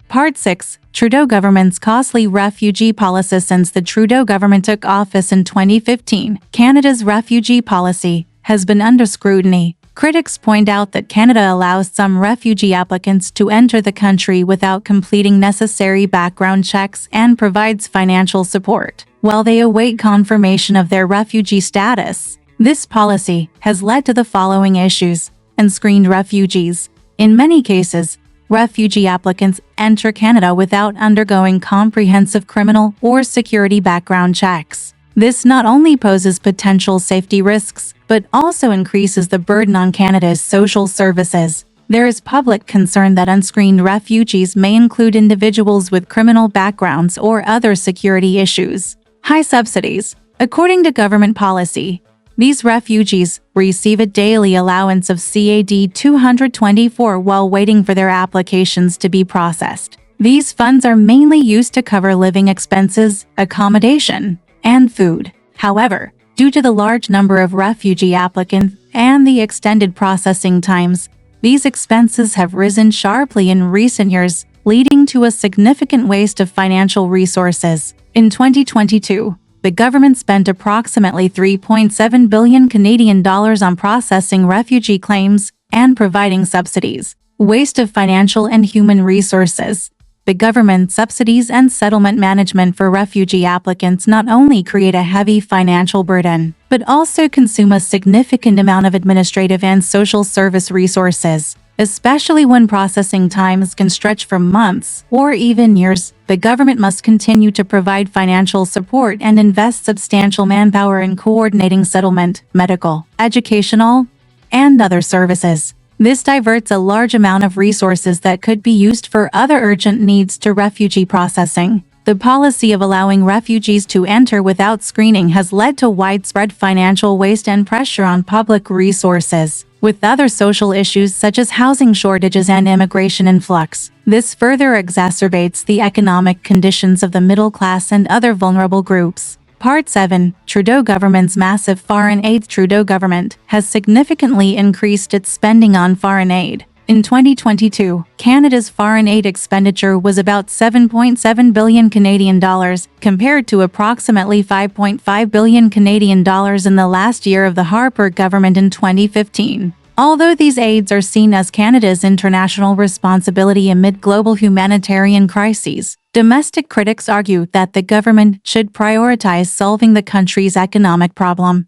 Part 6. Trudeau government's costly refugee policy. Since the Trudeau government took office in 2015, Canada's refugee policy has been under scrutiny. Critics point out that Canada allows some refugee applicants to enter the country without completing necessary background checks and provides financial support while they await confirmation of their refugee status. This policy has led to the following issues. Unscreened refugees. In many cases, refugee applicants enter Canada without undergoing comprehensive criminal or security background checks. This not only poses potential safety risks, but also increases the burden on Canada's social services. There is public concern that unscreened refugees may include individuals with criminal backgrounds or other security issues. High subsidies. According to government policy, these refugees receive a daily allowance of CAD 224 while waiting for their applications to be processed. These funds are mainly used to cover living expenses, accommodation, and food. However, due to the large number of refugee applicants and the extended processing times, these expenses have risen sharply in recent years, leading to a significant waste of financial resources. In 2022, the government spent approximately 3.7 billion Canadian dollars on processing refugee claims and providing subsidies. Waste of financial and human resources. The government subsidies and settlement management for refugee applicants not only create a heavy financial burden, but also consume a significant amount of administrative and social service resources. Especially when processing times can stretch for months or even years, the government must continue to provide financial support and invest substantial manpower in coordinating settlement, medical, educational, and other services. This diverts a large amount of resources that could be used for other urgent needs to refugee processing. The policy of allowing refugees to enter without screening has led to widespread financial waste and pressure on public resources. With other social issues such as housing shortages and immigration influx, this further exacerbates the economic conditions of the middle class and other vulnerable groups. Part 7. Trudeau government's massive foreign aid. Trudeau government has significantly increased its spending on foreign aid. In 2022, Canada's foreign aid expenditure was about 7.7 billion Canadian dollars, compared to approximately 5.5 billion Canadian dollars in the last year of the Harper government in 2015. Although these aids are seen as Canada's international responsibility amid global humanitarian crises, domestic critics argue that the government should prioritize solving the country's economic problems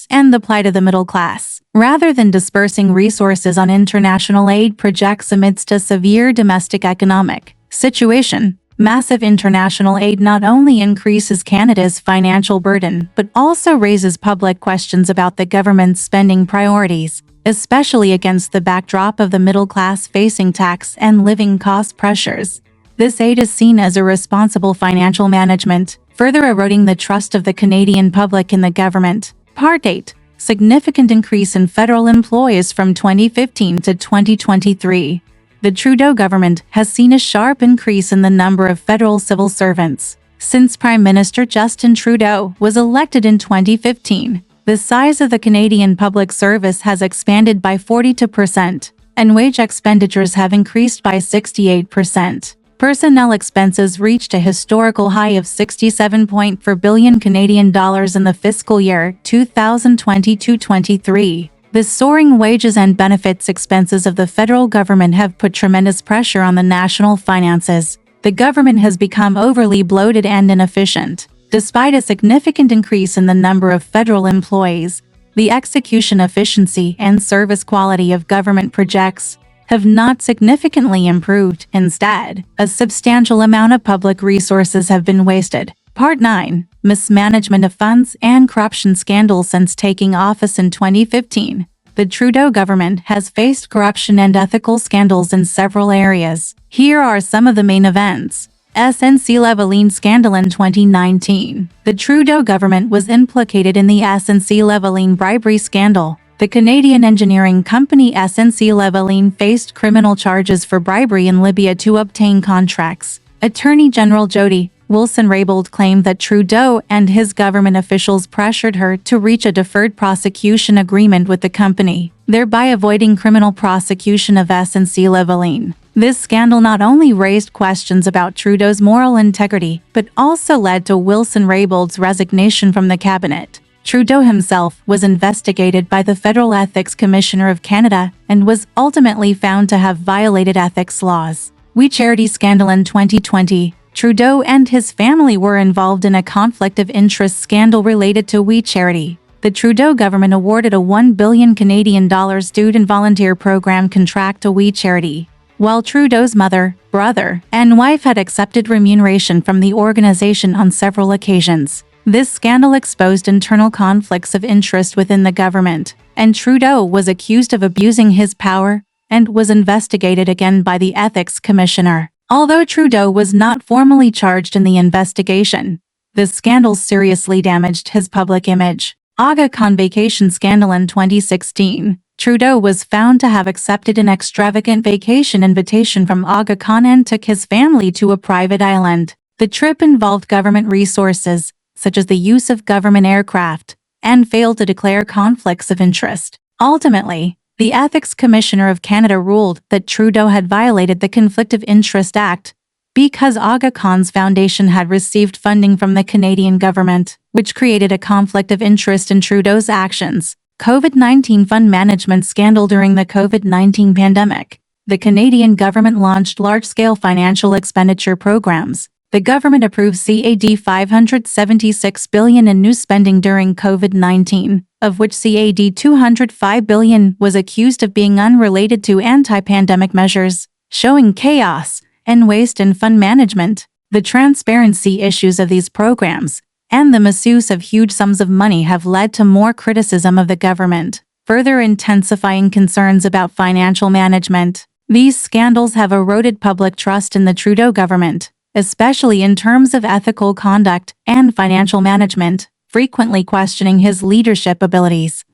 and the plight of the middle class, rather than dispersing resources on international aid projects amidst a severe domestic economic situation. Massive international aid not only increases Canada's financial burden, but also raises public questions about the government's spending priorities, especially against the backdrop of the middle class facing tax and living cost pressures. This aid is seen as irresponsible financial management, further eroding the trust of the Canadian public in the government. Part 8. Significant increase in federal employees from 2015 to 2023. The Trudeau government has seen a sharp increase in the number of federal civil servants. Since Prime Minister Justin Trudeau was elected in 2015, the size of the Canadian public service has expanded by 42%, and wage expenditures have increased by 68%. Personnel expenses reached a historical high of 67.4 billion Canadian dollars in the fiscal year 2022-23. The soaring wages and benefits expenses of the federal government have put tremendous pressure on the national finances. The government has become overly bloated and inefficient. Despite a significant increase in the number of federal employees, the execution efficiency and service quality of government projects have not significantly improved. Instead, a substantial amount of public resources have been wasted. Part 9. Mismanagement of funds and corruption scandals. Since taking office in 2015, the Trudeau government has faced corruption and ethical scandals in several areas. Here are some of the main events. SNC-Lavalin scandal. In 2019, the Trudeau government was implicated in the SNC-Lavalin bribery scandal. The Canadian engineering company SNC-Lavalin faced criminal charges for bribery in Libya to obtain contracts. Attorney General Jody Wilson-Raybould claimed that Trudeau and his government officials pressured her to reach a deferred prosecution agreement with the company, thereby avoiding criminal prosecution of SNC-Lavalin. This scandal not only raised questions about Trudeau's moral integrity, but also led to Wilson Raybould's resignation from the cabinet. Trudeau himself was investigated by the Federal Ethics Commissioner of Canada and was ultimately found to have violated ethics laws. We Charity scandal in 2020. Trudeau and his family were involved in a conflict of interest scandal related to We Charity. The Trudeau government awarded a $1 billion Canadian student volunteer program contract to We Charity, while Trudeau's mother, brother, and wife had accepted remuneration from the organization on several occasions. This scandal exposed internal conflicts of interest within the government, and Trudeau was accused of abusing his power and was investigated again by the Ethics Commissioner. Although Trudeau was not formally charged in the investigation, the scandal seriously damaged his public image. Aga Khan vacation scandal in 2016. Trudeau was found to have accepted an extravagant vacation invitation from Aga Khan and took his family to a private island. The trip involved government resources, such as the use of government aircraft, and failed to declare conflicts of interest. Ultimately, the Ethics Commissioner of Canada ruled that Trudeau had violated the Conflict of Interest Act because Aga Khan's foundation had received funding from the Canadian government, which created a conflict of interest in Trudeau's actions. COVID-19 fund management scandal during the COVID-19 pandemic. The Canadian government launched large-scale financial expenditure programs. The government approved CAD $576 billion in new spending during COVID-19, of which CAD $205 billion was accused of being unrelated to anti-pandemic measures, showing chaos and waste in fund management. The transparency issues of these programs and the misuse of huge sums of money have led to more criticism of the government, further intensifying concerns about financial management. These scandals have eroded public trust in the Trudeau government, especially in terms of ethical conduct and financial management, frequently questioning his leadership abilities.